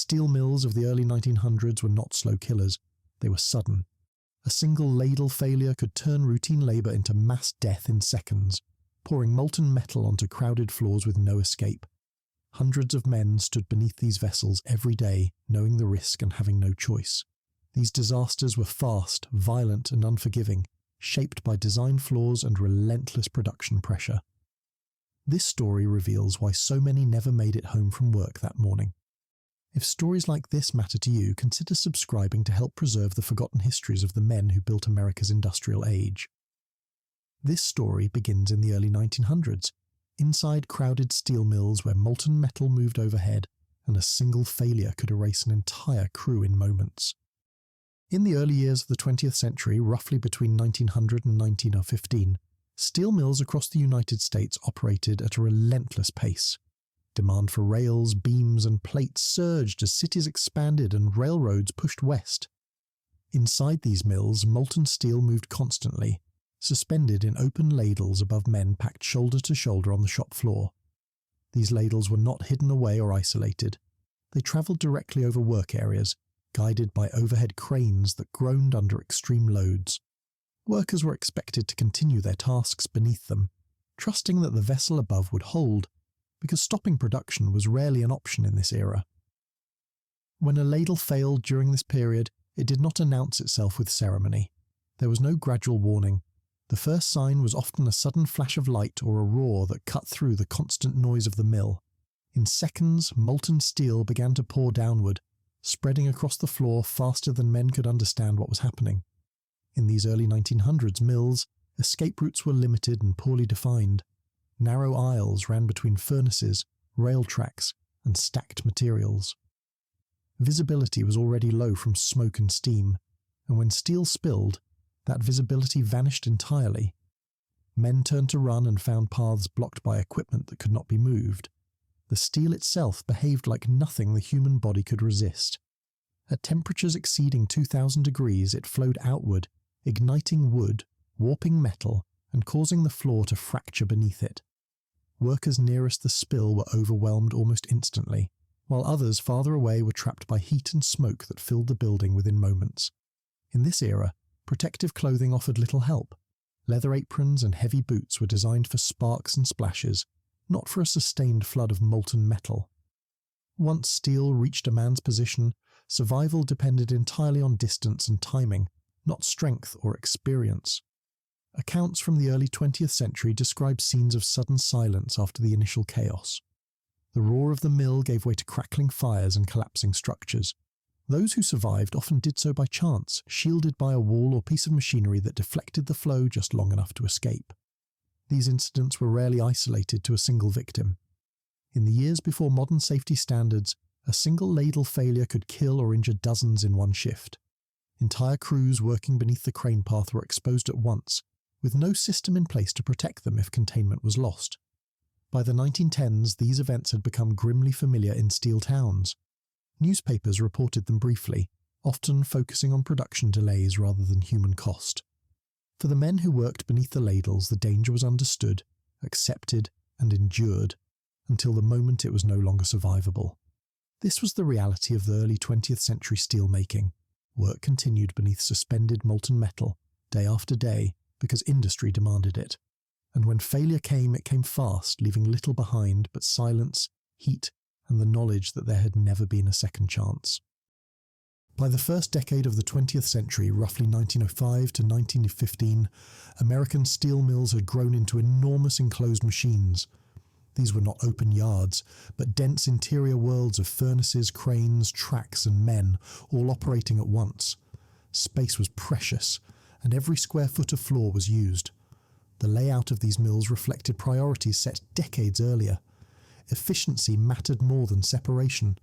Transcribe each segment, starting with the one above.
steel mills of the early 1900s were not slow killers, they were sudden. A single ladle failure could turn routine labour into mass death in seconds, pouring molten metal onto crowded floors with no escape. Hundreds of men stood beneath these vessels every day, knowing the risk and having no choice. These disasters were fast, violent and unforgiving, shaped by design flaws and relentless production pressure. This story reveals why so many never made it home from work that morning. If stories like this matter to you, consider subscribing to help preserve the forgotten histories of the men who built America's industrial age. This story begins in the early 1900s, inside crowded steel mills where molten metal moved overhead and a single failure could erase an entire crew in moments. In the early years of the 20th century, roughly between 1900 and 1915, steel mills across the United States operated at a relentless pace. Demand for rails, beams and plates surged as cities expanded and railroads pushed west. Inside these mills, molten steel moved constantly, suspended in open ladles above men packed shoulder to shoulder on the shop floor. These ladles were not hidden away or isolated. They travelled directly over work areas, guided by overhead cranes that groaned under extreme loads. Workers were expected to continue their tasks beneath them, trusting that the vessel above would hold, because stopping production was rarely an option in this era. When a ladle failed during this period, it did not announce itself with ceremony. There was no gradual warning. The first sign was often a sudden flash of light or a roar that cut through the constant noise of the mill. In seconds, molten steel began to pour downward, spreading across the floor faster than men could understand what was happening. In these early 1900s mills, escape routes were limited and poorly defined. Narrow aisles ran between furnaces, rail tracks, and stacked materials. Visibility was already low from smoke and steam, and when steel spilled, that visibility vanished entirely. Men turned to run and found paths blocked by equipment that could not be moved. The steel itself behaved like nothing the human body could resist. At temperatures exceeding 2000 degrees, it flowed outward, igniting wood, warping metal, and causing the floor to fracture beneath it. Workers nearest the spill were overwhelmed almost instantly, while others farther away were trapped by heat and smoke that filled the building within moments. In this era, protective clothing offered little help. Leather aprons and heavy boots were designed for sparks and splashes, not for a sustained flood of molten metal. Once steel reached a man's position, survival depended entirely on distance and timing, not strength or experience. Accounts from the early 20th century describe scenes of sudden silence after the initial chaos. The roar of the mill gave way to crackling fires and collapsing structures. Those who survived often did so by chance, shielded by a wall or piece of machinery that deflected the flow just long enough to escape. These incidents were rarely isolated to a single victim. In the years before modern safety standards, a single ladle failure could kill or injure dozens in one shift. Entire crews working beneath the crane path were exposed at once, with no system in place to protect them if containment was lost. By the 1910s, these events had become grimly familiar in steel towns. Newspapers reported them briefly, often focusing on production delays rather than human cost. For the men who worked beneath the ladles, the danger was understood, accepted, and endured, until the moment it was no longer survivable. This was the reality of the early 20th century steelmaking. Work continued beneath suspended molten metal, day after day, because industry demanded it. And when failure came, it came fast, leaving little behind but silence, heat, and the knowledge that there had never been a second chance. By the first decade of the 20th century, roughly 1905 to 1915, American steel mills had grown into enormous enclosed machines. These were not open yards, but dense interior worlds of furnaces, cranes, tracks, and men, all operating at once. Space was precious, and every square foot of floor was used. The layout of these mills reflected priorities set decades earlier. Efficiency mattered more than separation.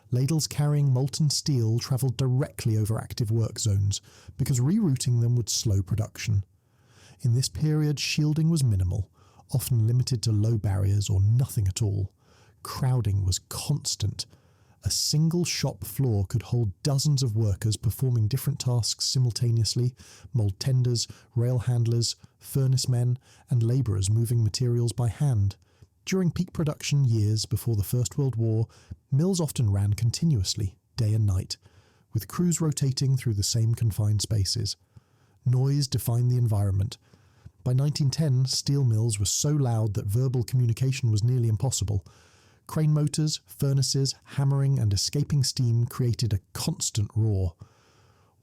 Ladles carrying molten steel travelled directly over active work zones, because rerouting them would slow production. In this period, shielding was minimal, often limited to low barriers or nothing at all. Crowding was constant. A single shop floor could hold dozens of workers performing different tasks simultaneously: mold tenders, rail handlers, furnace men, and labourers moving materials by hand. During peak production years before the First World War, mills often ran continuously, day and night, with crews rotating through the same confined spaces. Noise defined the environment. By 1910, steel mills were so loud that verbal communication was nearly impossible. Crane motors, furnaces, hammering and escaping steam created a constant roar.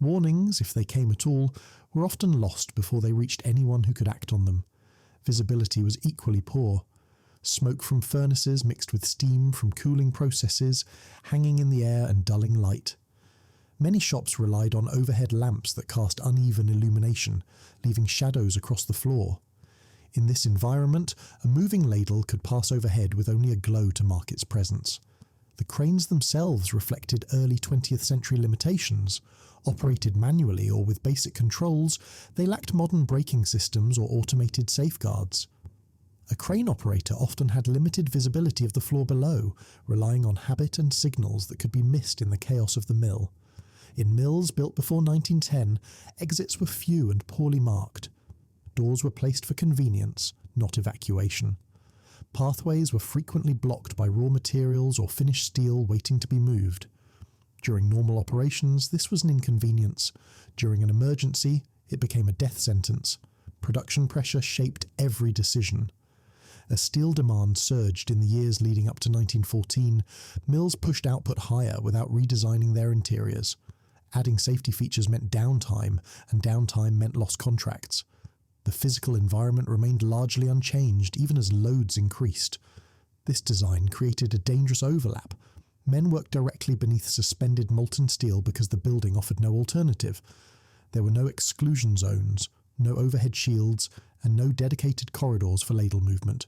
Warnings, if they came at all, were often lost before they reached anyone who could act on them. Visibility was equally poor. Smoke from furnaces mixed with steam from cooling processes, hanging in the air and dulling light. Many shops relied on overhead lamps that cast uneven illumination, leaving shadows across the floor. In this environment, a moving ladle could pass overhead with only a glow to mark its presence. The cranes themselves reflected early 20th century limitations. Operated manually or with basic controls, they lacked modern braking systems or automated safeguards. A crane operator often had limited visibility of the floor below, relying on habit and signals that could be missed in the chaos of the mill. In mills built before 1910, exits were few and poorly marked. Doors were placed for convenience, not evacuation. Pathways were frequently blocked by raw materials or finished steel waiting to be moved. During normal operations, this was an inconvenience. During an emergency, it became a death sentence. Production pressure shaped every decision. As steel demand surged in the years leading up to 1914, mills pushed output higher without redesigning their interiors. Adding safety features meant downtime, and downtime meant lost contracts. The physical environment remained largely unchanged, even as loads increased. This design created a dangerous overlap. Men worked directly beneath suspended molten steel because the building offered no alternative. There were no exclusion zones, no overhead shields, and no dedicated corridors for ladle movement.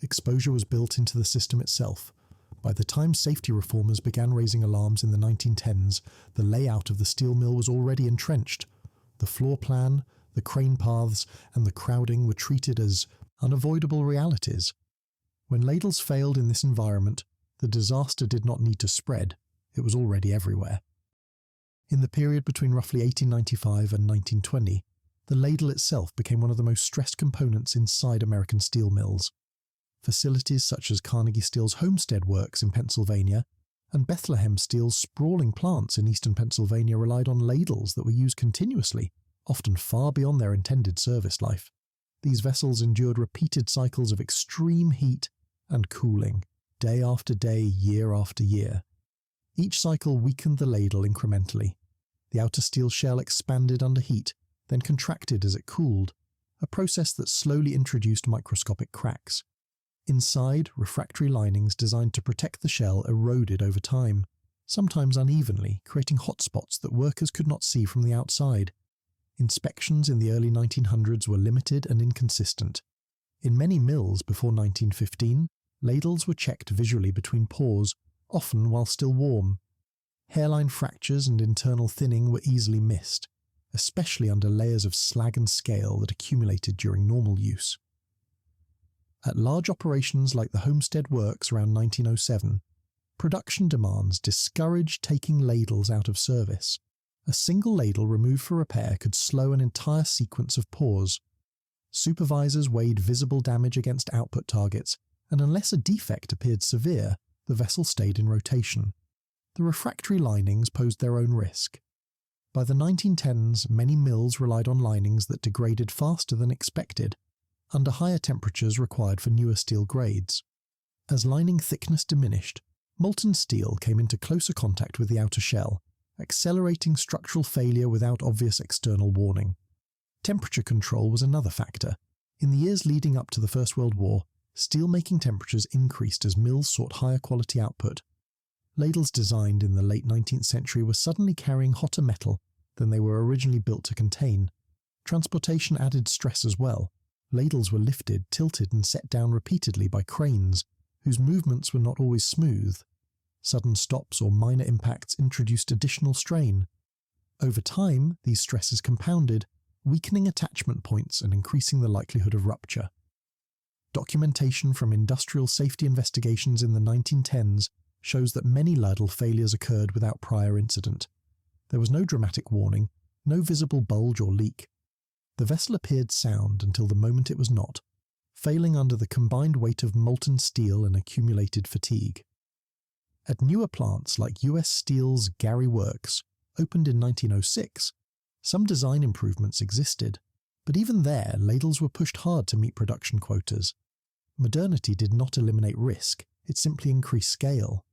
Exposure was built into the system itself. By the time safety reformers began raising alarms in the 1910s, the layout of the steel mill was already entrenched. The floor plan, the crane paths, and the crowding were treated as unavoidable realities. When ladles failed in this environment, the disaster did not need to spread. It was already everywhere. In the period between roughly 1895 and 1920, the ladle itself became one of the most stressed components inside American steel mills. Facilities such as Carnegie Steel's Homestead Works in Pennsylvania and Bethlehem Steel's sprawling plants in eastern Pennsylvania relied on ladles that were used continuously, often far beyond their intended service life. These vessels endured repeated cycles of extreme heat and cooling, day after day, year after year. Each cycle weakened the ladle incrementally. The outer steel shell expanded under heat, then contracted as it cooled, a process that slowly introduced microscopic cracks. Inside, refractory linings designed to protect the shell eroded over time, sometimes unevenly, creating hotspots that workers could not see from the outside. Inspections in the early 1900s were limited and inconsistent. In many mills before 1915, ladles were checked visually between pours, often while still warm. Hairline fractures and internal thinning were easily missed, especially under layers of slag and scale that accumulated during normal use. At large operations like the Homestead Works around 1907, production demands discouraged taking ladles out of service. A single ladle removed for repair could slow an entire sequence of pours. Supervisors weighed visible damage against output targets, and unless a defect appeared severe, the vessel stayed in rotation. The refractory linings posed their own risk. By the 1910s, many mills relied on linings that degraded faster than expected, under higher temperatures required for newer steel grades. As lining thickness diminished, molten steel came into closer contact with the outer shell, accelerating structural failure without obvious external warning. Temperature control was another factor. In the years leading up to the First World War, steel-making temperatures increased as mills sought higher quality output. Ladles designed in the late 19th century were suddenly carrying hotter metal than they were originally built to contain. Transportation added stress as well. Ladles were lifted, tilted and set down repeatedly by cranes, whose movements were not always smooth. Sudden stops or minor impacts introduced additional strain. Over time, these stresses compounded, weakening attachment points and increasing the likelihood of rupture. Documentation from industrial safety investigations in the 1910s shows that many ladle failures occurred without prior incident. There was no dramatic warning, no visible bulge or leak. The vessel appeared sound until the moment it was not. failing under the combined weight of molten steel and accumulated fatigue. At newer plants like US Steel's Gary Works, opened in 1906, some design improvements existed, but even there ladles were pushed hard to meet production quotas. Modernity did not eliminate risk, it simply increased scale.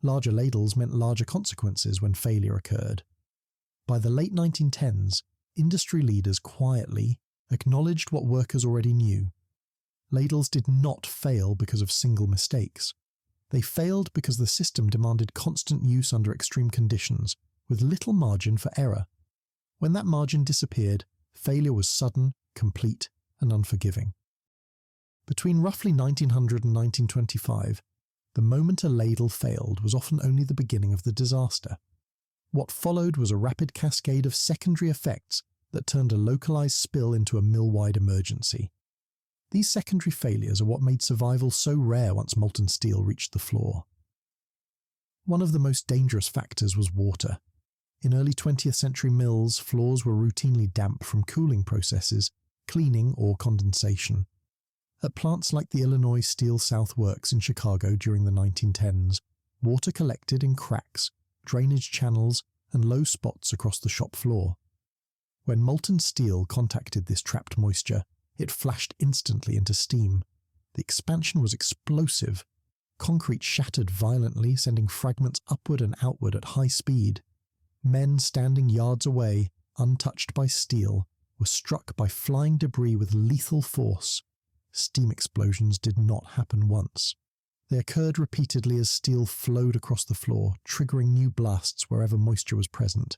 Larger ladles meant larger consequences when failure occurred. By the late 1910s, industry leaders quietly acknowledged what workers already knew. Ladles did not fail because of single mistakes. They failed because the system demanded constant use under extreme conditions, with little margin for error. When that margin disappeared, failure was sudden, complete, and unforgiving. Between roughly 1900 and 1925, the moment a ladle failed was often only the beginning of the disaster. What followed was a rapid cascade of secondary effects that turned a localized spill into a mill-wide emergency. These secondary failures are what made survival so rare once molten steel reached the floor. One of the most dangerous factors was water. In early 20th century mills, floors were routinely damp from cooling processes, cleaning, or condensation. At plants like the Illinois Steel South Works in Chicago during the 1910s, water collected in cracks, drainage channels, and low spots across the shop floor. When molten steel contacted this trapped moisture, it flashed instantly into steam. The expansion was explosive. Concrete shattered violently, sending fragments upward and outward at high speed. Men standing yards away, untouched by steel, were struck by flying debris with lethal force. Steam explosions did not happen once. They occurred repeatedly as steel flowed across the floor, triggering new blasts wherever moisture was present.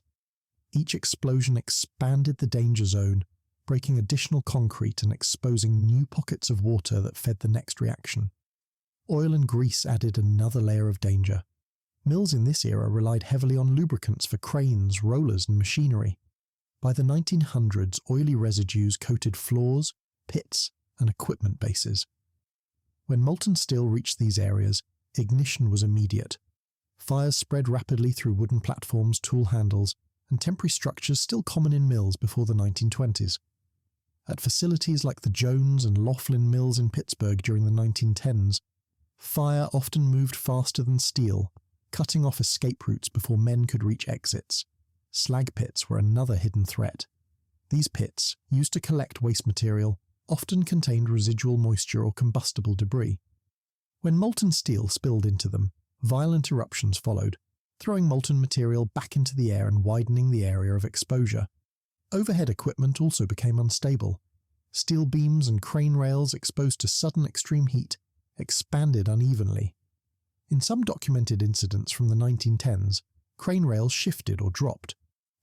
Each explosion expanded the danger zone, breaking additional concrete and exposing new pockets of water that fed the next reaction. Oil and grease added another layer of danger. Mills in this era relied heavily on lubricants for cranes, rollers, and machinery. By the 1900s, oily residues coated floors, pits, and equipment bases. When molten steel reached these areas, ignition was immediate. Fires spread rapidly through wooden platforms, tool handles, and temporary structures still common in mills before the 1920s. At facilities like the Jones and Laughlin mills in Pittsburgh during the 1910s, fire often moved faster than steel, cutting off escape routes before men could reach exits. Slag pits were another hidden threat. These pits, used to collect waste material, often contained residual moisture or combustible debris. When molten steel spilled into them, violent eruptions followed, throwing molten material back into the air and widening the area of exposure. Overhead equipment also became unstable. Steel beams and crane rails exposed to sudden extreme heat expanded unevenly. In some documented incidents from the 1910s, crane rails shifted or dropped,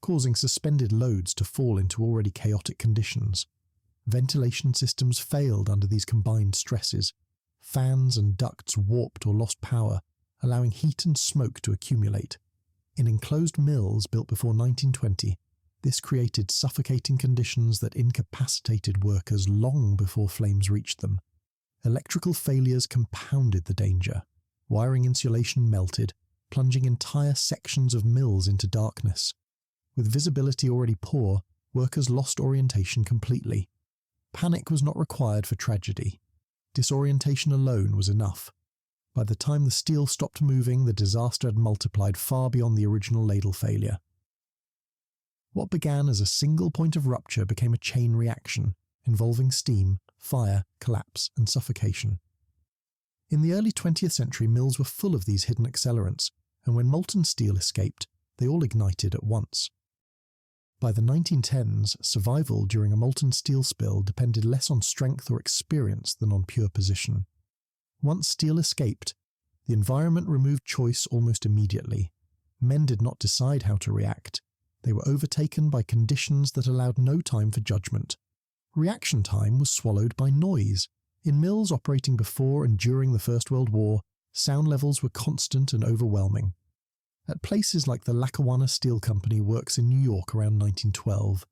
causing suspended loads to fall into already chaotic conditions. Ventilation systems failed under these combined stresses. Fans and ducts warped or lost power, allowing heat and smoke to accumulate. In enclosed mills built before 1920, this created suffocating conditions that incapacitated workers long before flames reached them. Electrical failures compounded the danger. Wiring insulation melted, plunging entire sections of mills into darkness. With visibility already poor, workers lost orientation completely. Panic was not required for tragedy. Disorientation alone was enough. By the time the steel stopped moving, the disaster had multiplied far beyond the original ladle failure. What began as a single point of rupture became a chain reaction, involving steam, fire, collapse, and suffocation. In the early 20th century, mills were full of these hidden accelerants, and when molten steel escaped, they all ignited at once. By the 1910s, survival during a molten steel spill depended less on strength or experience than on pure position. Once steel escaped, the environment removed choice almost immediately. Men did not decide how to react. They were overtaken by conditions that allowed no time for judgment. Reaction time was swallowed by noise. In mills operating before and during the First World War, sound levels were constant and overwhelming. At places like the Lackawanna Steel Company works in New York around 1912,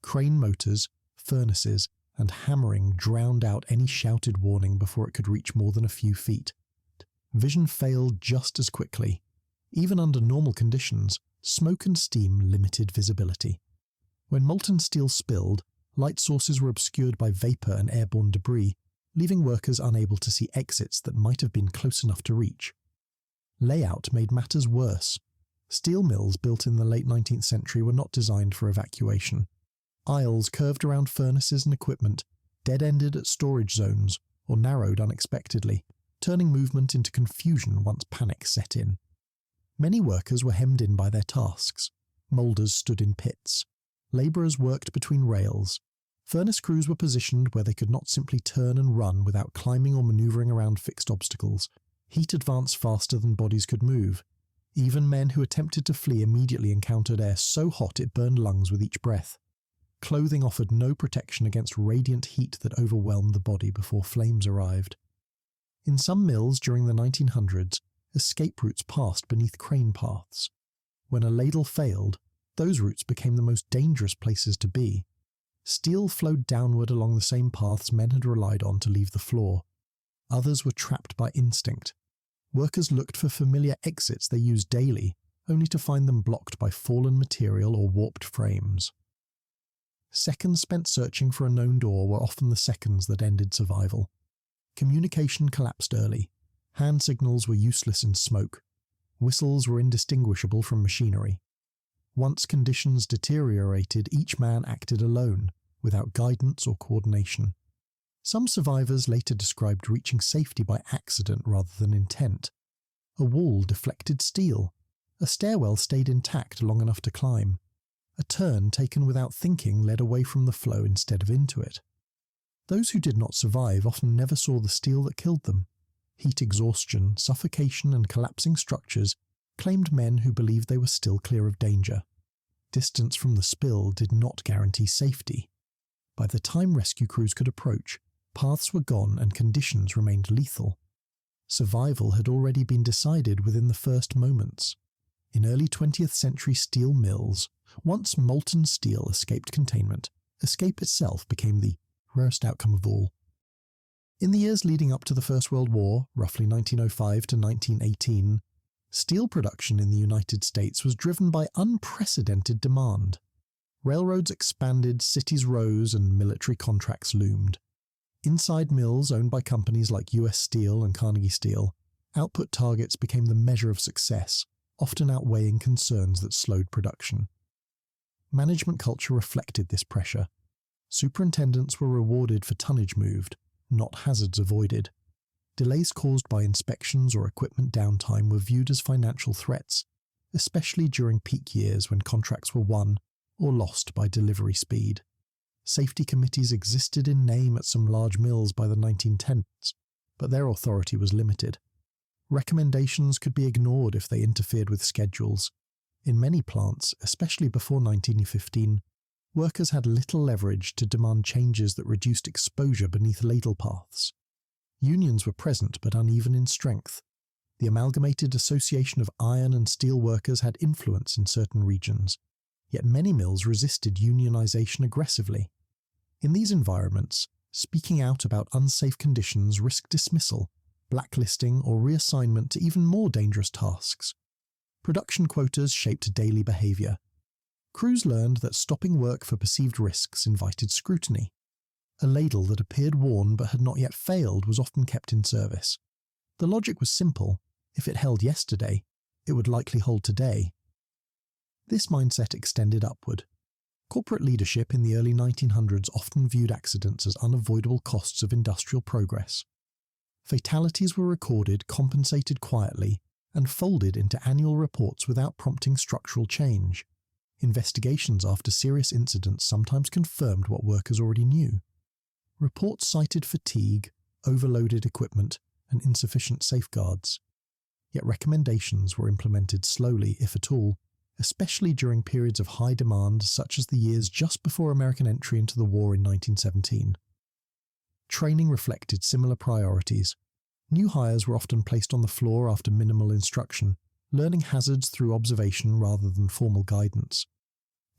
crane motors, furnaces, and hammering drowned out any shouted warning before it could reach more than a few feet. Vision failed just as quickly. Even under normal conditions, smoke and steam limited visibility. When molten steel spilled, light sources were obscured by vapor and airborne debris, leaving workers unable to see exits that might have been close enough to reach. Layout made matters worse. Steel mills built in the late 19th century were not designed for evacuation. Aisles curved around furnaces and equipment, dead-ended at storage zones, or narrowed unexpectedly, turning movement into confusion once panic set in. Many workers were hemmed in by their tasks. Moulders stood in pits. Labourers worked between rails. Furnace crews were positioned where they could not simply turn and run without climbing or manoeuvring around fixed obstacles. Heat advanced faster than bodies could move. Even men who attempted to flee immediately encountered air so hot it burned lungs with each breath. Clothing offered no protection against radiant heat that overwhelmed the body before flames arrived. In some mills during the 1900s, escape routes passed beneath crane paths. When a ladle failed, those routes became the most dangerous places to be. Steel flowed downward along the same paths men had relied on to leave the floor. Others were trapped by instinct. Workers looked for familiar exits they used daily, only to find them blocked by fallen material or warped frames. Seconds spent searching for a known door were often the seconds that ended survival. Communication collapsed early. Hand signals were useless in smoke. Whistles were indistinguishable from machinery. Once conditions deteriorated, each man acted alone, without guidance or coordination. Some survivors later described reaching safety by accident rather than intent. A wall deflected steel. A stairwell stayed intact long enough to climb. A turn taken without thinking led away from the flow instead of into it. Those who did not survive often never saw the steel that killed them. Heat exhaustion, suffocation, and collapsing structures claimed men who believed they were still clear of danger. Distance from the spill did not guarantee safety. By the time rescue crews could approach, paths were gone and conditions remained lethal. Survival had already been decided within the first moments. In early 20th century steel mills, once molten steel escaped containment, escape itself became the rarest outcome of all. In the years leading up to the First World War, roughly 1905 to 1918, steel production in the United States was driven by unprecedented demand. Railroads expanded, cities rose, and military contracts loomed. Inside mills owned by companies like US Steel and Carnegie Steel, output targets became the measure of success, often outweighing concerns that slowed production. Management culture reflected this pressure. Superintendents were rewarded for tonnage moved, not hazards avoided. Delays caused by inspections or equipment downtime were viewed as financial threats, especially during peak years when contracts were won or lost by delivery speed. Safety committees existed in name at some large mills by the 1910s, but their authority was limited. Recommendations could be ignored if they interfered with schedules. In many plants, especially before 1915, workers had little leverage to demand changes that reduced exposure beneath ladle paths. Unions were present but uneven in strength. The Amalgamated Association of Iron and Steel Workers had influence in certain regions, yet many mills resisted unionization aggressively. In these environments, speaking out about unsafe conditions risked dismissal, blacklisting, or reassignment to even more dangerous tasks. Production quotas shaped daily behavior. Crews learned that stopping work for perceived risks invited scrutiny. A ladle that appeared worn but had not yet failed was often kept in service. The logic was simple. If it held yesterday, it would likely hold today. This mindset extended upward. Corporate leadership in the early 1900s often viewed accidents as unavoidable costs of industrial progress. Fatalities were recorded, compensated quietly, and folded into annual reports without prompting structural change. Investigations after serious incidents sometimes confirmed what workers already knew. Reports cited fatigue, overloaded equipment, and insufficient safeguards. Yet recommendations were implemented slowly, if at all, especially during periods of high demand such as the years just before American entry into the war in 1917. Training reflected similar priorities. New hires were often placed on the floor after minimal instruction, learning hazards through observation rather than formal guidance.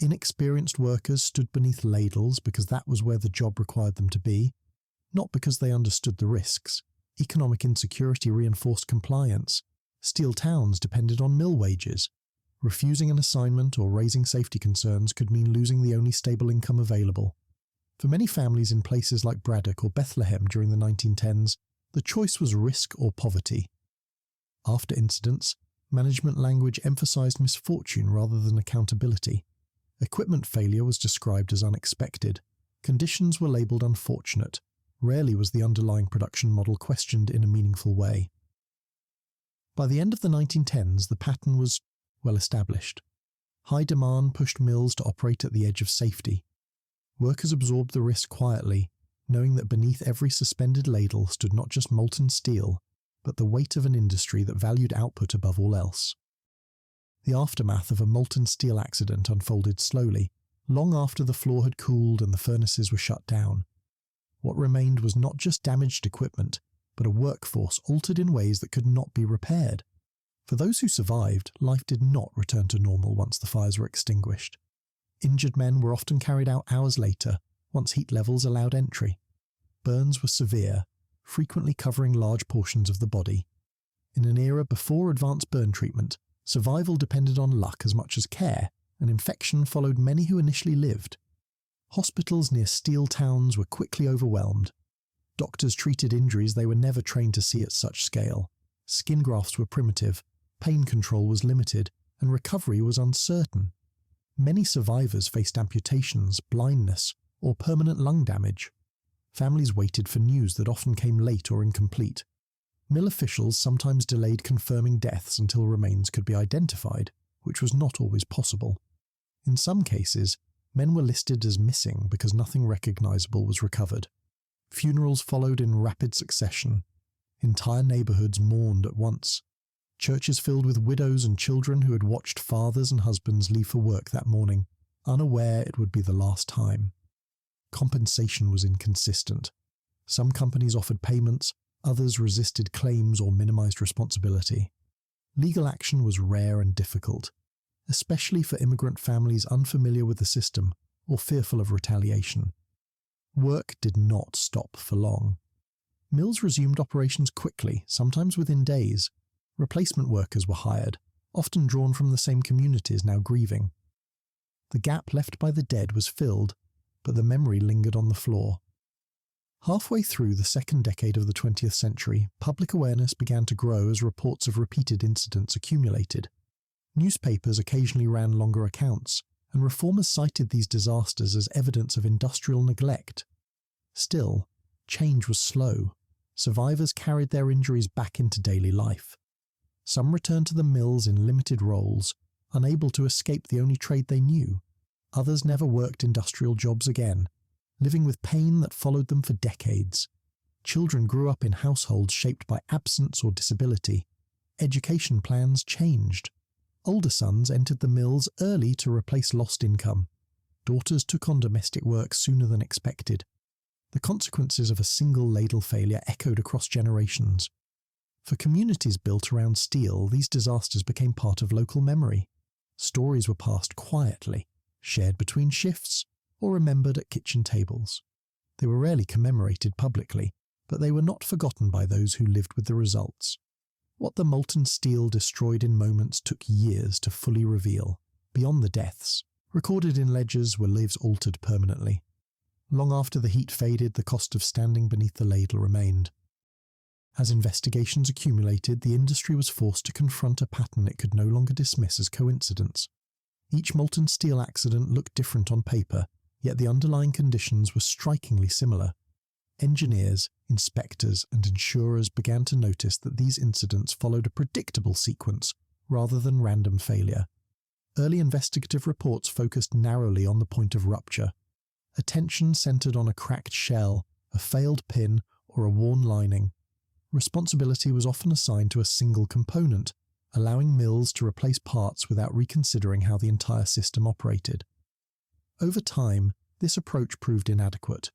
Inexperienced workers stood beneath ladles because that was where the job required them to be, not because they understood the risks. Economic insecurity reinforced compliance. Steel towns depended on mill wages. Refusing an assignment or raising safety concerns could mean losing the only stable income available. For many families in places like Braddock or Bethlehem during the 1910s, the choice was risk or poverty. After incidents, management language emphasized misfortune rather than accountability. Equipment failure was described as unexpected. Conditions were labelled unfortunate. Rarely was the underlying production model questioned in a meaningful way. By the end of the 1910s, the pattern was well established. High demand pushed mills to operate at the edge of safety. Workers absorbed the risk quietly, knowing that beneath every suspended ladle stood not just molten steel, but the weight of an industry that valued output above all else. The aftermath of a molten steel accident unfolded slowly, long after the floor had cooled and the furnaces were shut down. What remained was not just damaged equipment, but a workforce altered in ways that could not be repaired. For those who survived, life did not return to normal once the fires were extinguished. Injured men were often carried out hours later, once heat levels allowed entry. Burns were severe, frequently covering large portions of the body. In an era before advanced burn treatment, survival depended on luck as much as care, and infection followed many who initially lived. Hospitals near steel towns were quickly overwhelmed. Doctors treated injuries they were never trained to see at such scale. Skin grafts were primitive, pain control was limited, and recovery was uncertain. Many survivors faced amputations, blindness, or permanent lung damage. Families waited for news that often came late or incomplete. Mill officials sometimes delayed confirming deaths until remains could be identified, which was not always possible. In some cases, men were listed as missing because nothing recognizable was recovered. Funerals followed in rapid succession. Entire neighborhoods mourned at once. Churches filled with widows and children who had watched fathers and husbands leave for work that morning, unaware it would be the last time. Compensation was inconsistent. Some companies offered payments, others resisted claims or minimized responsibility. Legal action was rare and difficult, especially for immigrant families unfamiliar with the system or fearful of retaliation. Work did not stop for long. Mills resumed operations quickly, sometimes within days. Replacement workers were hired, often drawn from the same communities now grieving. The gap left by the dead was filled, but the memory lingered on the floor. Halfway through the second decade of the 20th century, public awareness began to grow as reports of repeated incidents accumulated. Newspapers occasionally ran longer accounts, and reformers cited these disasters as evidence of industrial neglect. Still, change was slow. Survivors carried their injuries back into daily life. Some returned to the mills in limited roles, unable to escape the only trade they knew. Others never worked industrial jobs again, living with pain that followed them for decades. Children grew up in households shaped by absence or disability. Education plans changed. Older sons entered the mills early to replace lost income. Daughters took on domestic work sooner than expected. The consequences of a single ladle failure echoed across generations. For communities built around steel, these disasters became part of local memory. Stories were passed quietly, shared between shifts, or remembered at kitchen tables. They were rarely commemorated publicly, but they were not forgotten by those who lived with the results. What the molten steel destroyed in moments took years to fully reveal. Beyond the deaths, recorded in ledgers were lives altered permanently. Long after the heat faded, the cost of standing beneath the ladle remained. As investigations accumulated, the industry was forced to confront a pattern it could no longer dismiss as coincidence. Each molten steel accident looked different on paper, yet the underlying conditions were strikingly similar. Engineers, inspectors, and insurers began to notice that these incidents followed a predictable sequence rather than random failure. Early investigative reports focused narrowly on the point of rupture. Attention centered on a cracked shell, a failed pin, or a worn lining. Responsibility was often assigned to a single component, allowing mills to replace parts without reconsidering how the entire system operated. Over time, this approach proved inadequate.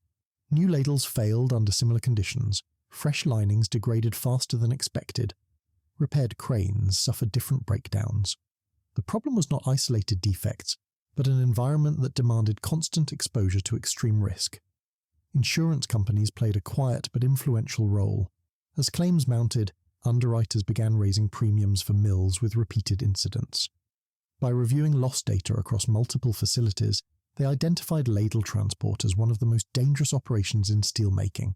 New ladles failed under similar conditions, fresh linings degraded faster than expected. Repaired cranes suffered different breakdowns. The problem was not isolated defects, but an environment that demanded constant exposure to extreme risk. Insurance companies played a quiet but influential role. As claims mounted, underwriters began raising premiums for mills with repeated incidents. By reviewing loss data across multiple facilities, they identified ladle transport as one of the most dangerous operations in steelmaking.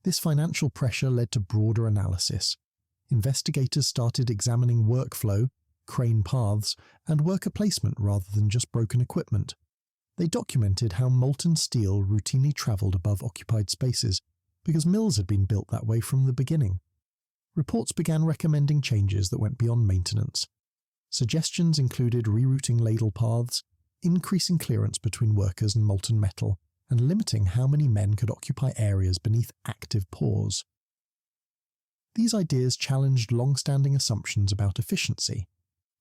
This financial pressure led to broader analysis. Investigators started examining workflow, crane paths, and worker placement rather than just broken equipment. They documented how molten steel routinely travelled above occupied spaces because mills had been built that way from the beginning. Reports began recommending changes that went beyond maintenance. Suggestions included rerouting ladle paths, increasing clearance between workers and molten metal, and limiting how many men could occupy areas beneath active pores. These ideas challenged long-standing assumptions about efficiency.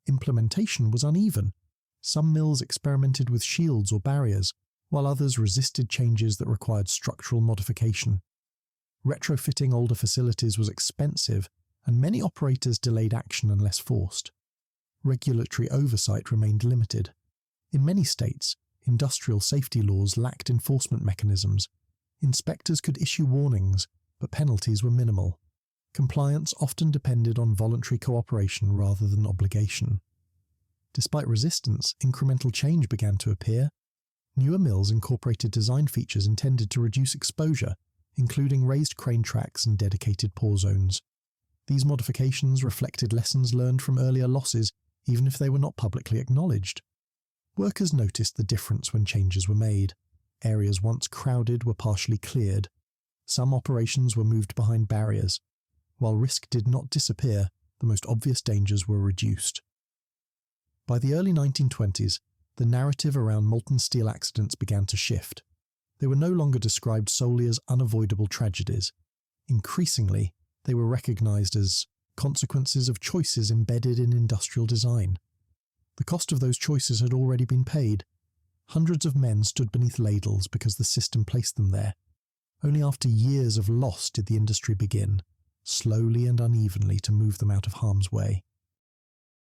Implementation was uneven. Some mills experimented with shields or barriers, while others resisted changes that required structural modification. Retrofitting older facilities was expensive, and many operators delayed action unless forced. Regulatory oversight remained limited. In many states, industrial safety laws lacked enforcement mechanisms. Inspectors could issue warnings, but penalties were minimal. Compliance often depended on voluntary cooperation rather than obligation. Despite resistance, incremental change began to appear. Newer mills incorporated design features intended to reduce exposure, including raised crane tracks and dedicated pore zones. These modifications reflected lessons learned from earlier losses, even if they were not publicly acknowledged. Workers noticed the difference when changes were made. Areas once crowded were partially cleared. Some operations were moved behind barriers. While risk did not disappear, the most obvious dangers were reduced. By the early 1920s, the narrative around molten steel accidents began to shift. They were no longer described solely as unavoidable tragedies. Increasingly, they were recognized as consequences of choices embedded in industrial design. The cost of those choices had already been paid. Hundreds of men stood beneath ladles because the system placed them there. Only after years of loss did the industry begin, slowly and unevenly, to move them out of harm's way.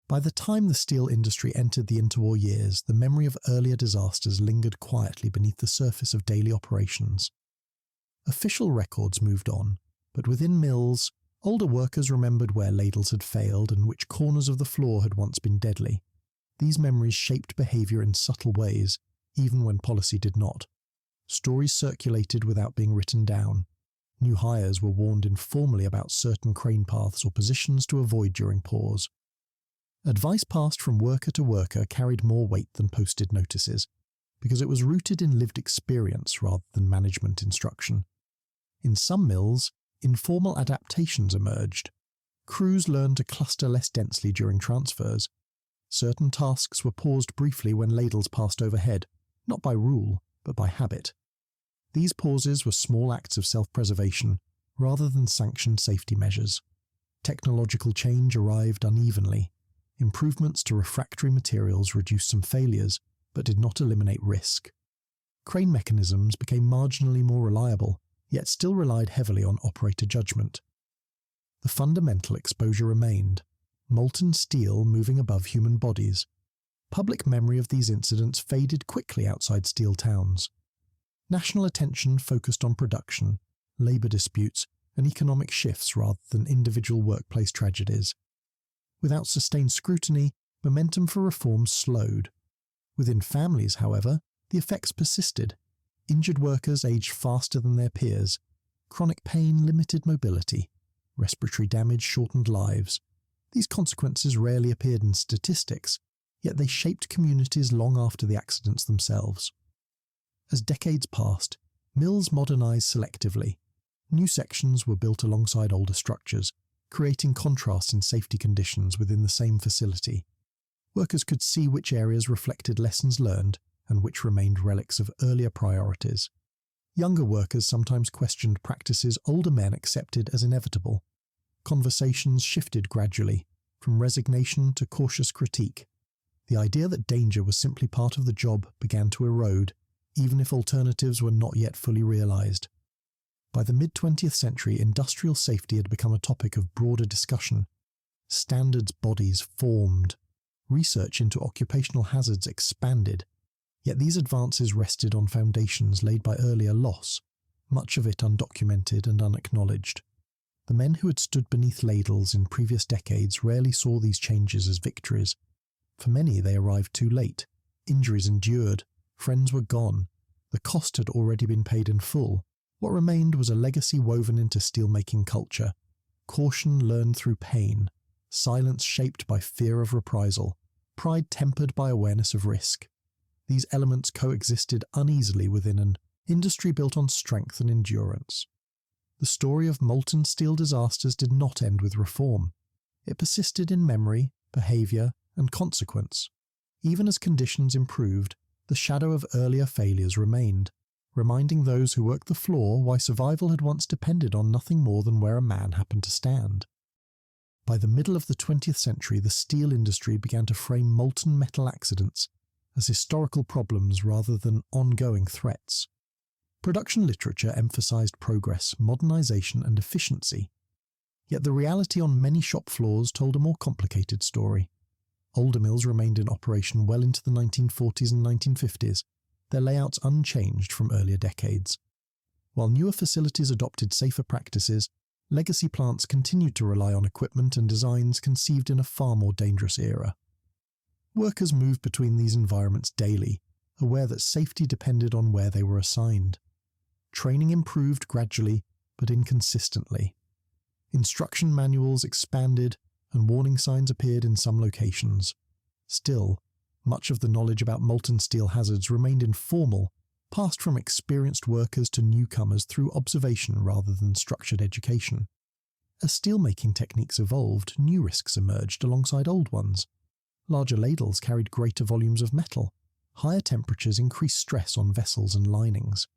By the time the steel industry entered the interwar years, the memory of earlier disasters lingered quietly beneath the surface of daily operations. Official records moved on, but within mills, older workers remembered where ladles had failed and which corners of the floor had once been deadly. These memories shaped behaviour in subtle ways, even when policy did not. Stories circulated without being written down. New hires were warned informally about certain crane paths or positions to avoid during pause. Advice passed from worker to worker carried more weight than posted notices, because it was rooted in lived experience rather than management instruction. In some mills, informal adaptations emerged. Crews learned to cluster less densely during transfers. Certain tasks were paused briefly when ladles passed overhead, not by rule, but by habit. These pauses were small acts of self-preservation, rather than sanctioned safety measures. Technological change arrived unevenly. Improvements to refractory materials reduced some failures, but did not eliminate risk. Crane mechanisms became marginally more reliable, yet still relied heavily on operator judgment. The fundamental exposure remained: molten steel moving above human bodies. Public memory of these incidents faded quickly outside steel towns. National attention focused on production, labour disputes, and economic shifts rather than individual workplace tragedies. Without sustained scrutiny, momentum for reform slowed. Within families, however, the effects persisted. Injured workers aged faster than their peers. Chronic pain limited mobility. Respiratory damage shortened lives. These consequences rarely appeared in statistics, yet they shaped communities long after the accidents themselves. As decades passed, mills modernized selectively. New sections were built alongside older structures, creating contrasts in safety conditions within the same facility. Workers could see which areas reflected lessons learned and which remained relics of earlier priorities. Younger workers sometimes questioned practices older men accepted as inevitable. Conversations shifted gradually, from resignation to cautious critique. The idea that danger was simply part of the job began to erode, even if alternatives were not yet fully realized. By the mid-20th century, industrial safety had become a topic of broader discussion. Standards bodies formed. Research into occupational hazards expanded. Yet these advances rested on foundations laid by earlier loss, much of it undocumented and unacknowledged. The men who had stood beneath ladles in previous decades rarely saw these changes as victories. For many, they arrived too late. Injuries endured, Friends were gone. The cost had already been paid in full. What remained was a legacy woven into steelmaking culture. Caution learned through pain, silence shaped by fear of reprisal, pride tempered by awareness of risk. These elements coexisted uneasily within an industry built on strength and endurance. The story of molten steel disasters did not end with reform. It persisted in memory, behaviour, and consequence. Even as conditions improved, the shadow of earlier failures remained, reminding those who worked the floor why survival had once depended on nothing more than where a man happened to stand. By the middle of the 20th century, the steel industry began to frame molten metal accidents as historical problems rather than ongoing threats. Production literature emphasized progress, modernization, and efficiency. Yet the reality on many shop floors told a more complicated story. Older mills remained in operation well into the 1940s and 1950s, their layouts unchanged from earlier decades. While newer facilities adopted safer practices, legacy plants continued to rely on equipment and designs conceived in a far more dangerous era. Workers moved between these environments daily, aware that safety depended on where they were assigned. Training improved gradually, but inconsistently. Instruction manuals expanded, and warning signs appeared in some locations. Still, much of the knowledge about molten steel hazards remained informal, passed from experienced workers to newcomers through observation rather than structured education. As steelmaking techniques evolved, new risks emerged alongside old ones. Larger ladles carried greater volumes of metal. Higher temperatures increased stress on vessels and linings.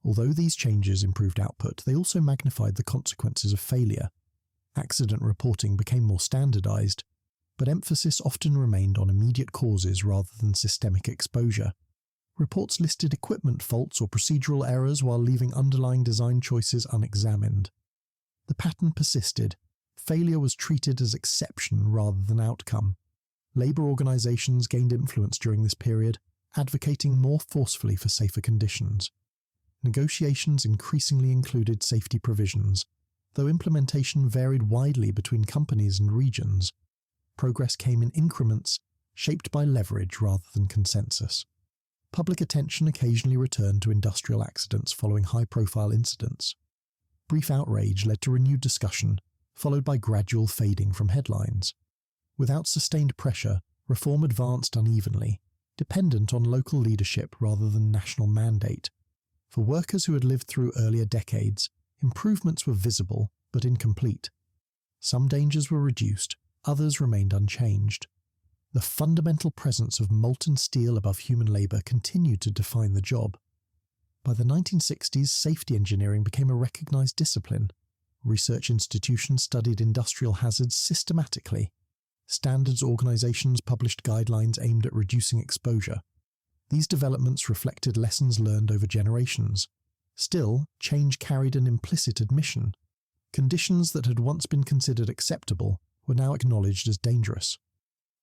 Although these changes improved output, they also magnified the consequences of failure. Accident reporting became more standardized, but emphasis often remained on immediate causes rather than systemic exposure. Reports listed equipment faults or procedural errors while leaving underlying design choices unexamined. The pattern persisted. Failure was treated as exception rather than outcome. Labour organisations gained influence during this period, advocating more forcefully for safer conditions. Negotiations increasingly included safety provisions, though implementation varied widely between companies and regions. Progress came in increments, shaped by leverage rather than consensus. Public attention occasionally returned to industrial accidents following high-profile incidents. Brief outrage led to renewed discussion, followed by gradual fading from headlines. Without sustained pressure, reform advanced unevenly, dependent on local leadership rather than national mandate. For workers who had lived through earlier decades, improvements were visible but incomplete. Some dangers were reduced, others remained unchanged. The fundamental presence of molten steel above human labour continued to define the job. By the 1960s, safety engineering became a recognised discipline. Research institutions studied industrial hazards systematically. Standards organisations published guidelines aimed at reducing exposure. These developments reflected lessons learned over generations. Still, change carried an implicit admission. Conditions that had once been considered acceptable were now acknowledged as dangerous.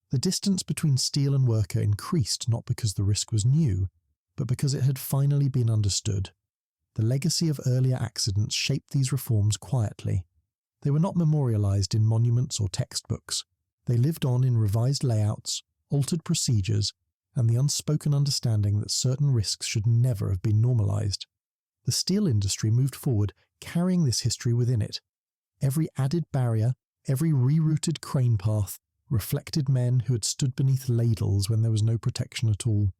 The distance between steel and worker increased not because the risk was new, but because it had finally been understood. The legacy of earlier accidents shaped these reforms quietly. They were not memorialised in monuments or textbooks. They lived on in revised layouts, altered procedures, and the unspoken understanding that certain risks should never have been normalised. The steel industry moved forward, carrying this history within it. Every added barrier, every rerouted crane path, reflected men who had stood beneath ladles when there was no protection at all.